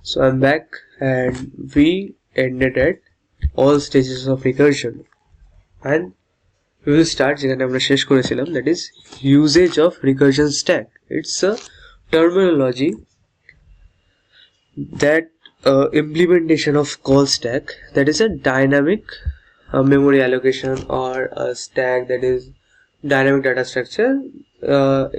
So I'm back and we ended at all stages of recursion and we will start যেখানে আমরা শেষ করেছিলাম, that is usage of recursion stack. It's a terminology that implementation of call stack that is a dynamic memory allocation or a stack that is dynamic data structure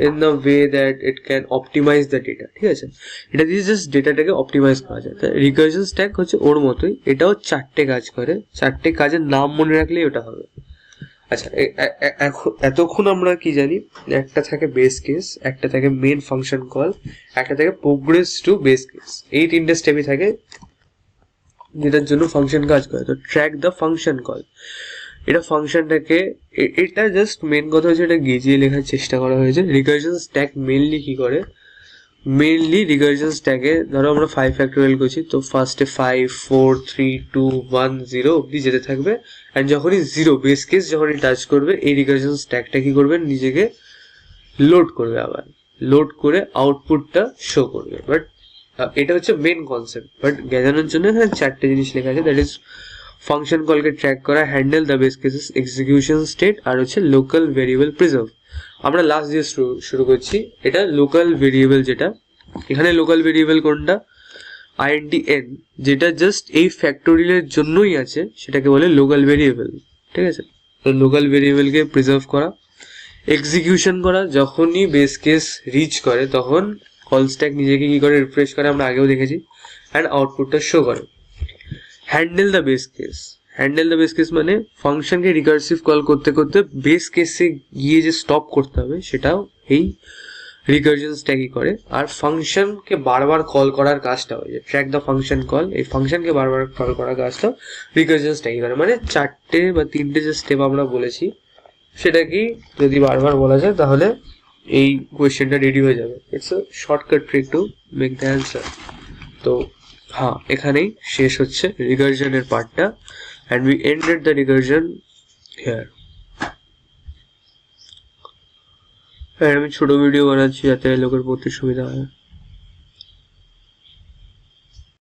in a way that it can optimize the data. ঠিক আছে, এটা দিয়ে just ডেটাটাকে optimise করা যায়। Recursion stack হচ্ছে ওর মতোই, এটাও চারটে কাজ করে, চারটে কাজের নাম মনে রাখলেই ওটা হবে। আচ্ছা, এতক্ষণ আমরা কি জানি, একটা থাকে বেস কেস, একটা থাকে মেন ফাংশন কল, একটা থাকে প্রোগ্রেস টু বেস কেস। এই তিনটে স্টেপই থাকে যেটার জন্য ফাংশন কাজ করে। তো ট্র্যাক দ্য ফাংশন কল, এটা ফাংশনটাকে, এটা জাস্ট মেন কথা হচ্ছে এটা গেজিয়ে লেখার চেষ্টা করা হয়েছে। রিকারশন স্ট্যাক মেনলি কি করে, মেনলি রিকারশন স্ট্যাকে ধরো আমরা 5 ফ্যাক্টোরিয়াল করছি, তো ফার্স্টে 5 4 3 2 1 0 অব্দি যেতে থাকবে, অ্যান্ড যখনই 0 বেস কেস যখনই টাচ করবে এই রিকারশন স্ট্যাকটা কি করবে, নিজেকে লোড করবে, আবার লোড করে আউটপুটটা শো করবে। বাট এটা হচ্ছে মেন কনসেপ্ট, বাট বোঝানোর জন্য এখানে চারটে জিনিস লেখা আছে, দ্যাট ইজ ফাংশন কলকে ট্র্যাক করা, handle the base cases, execution state, আর হচ্ছে লোকাল ভেরিয়েবল প্রিজার্ভ। আমরা লাস্ট দিয়ে শুরু করছি, এটা লোকাল ভেরিয়েবল, যেটা এখানে লোকাল ভেরিয়েবল কোনটা, INTN, যেটা জাস্ট এই ফ্যাক্টোরিয়ালের জন্যই আছে, সেটাকে বলে লোকাল ভেরিয়েবল। ঠিক আছে, তো লোকাল ভেরিয়েবলকে প্রিজার্ভ করা, এক্সিকিউশন করা, যখনই বেস কেস রিচ করে তখন কল স্ট্যাক নিজেকে কি করে, রিফ্রেশ করে, আমরা আগেও দেখেছি, অ্যান্ড আউটপুটটা শো করে। Handle the base case, handle the base case মানে ফাংশনকে রিকার্সিভ কল করতে করতে বেস কেসে গিয়ে যে স্টপ করতে হবে সেটাও এই রিকারশন স্ট্যাকই করে। আর ফাংশনকে বারবার কল করার কাজটা হয়, যে ট্র্যাক দ্য ফাংশন কল, এই ফাংশনকে বারবার কল করার কাজটা রিকারশন স্ট্যাকই করে। মানে চারটে বা তিনটে যে স্টেপ আমরা বলেছি সেটাকেই যদি বারবার বলা যায় তাহলে এই কোয়েশ্চেনটা রেডি হয়ে যাবে। It's a shortcut trick to make the answer. তো হ্যাঁ, এখানেই শেষ হচ্ছে রিকারশনের পার্টটা, and we ended the recursion here. আমি ছোট ভিডিও বানাচ্ছি যাতে লোকের পড়তে সুবিধা হয়।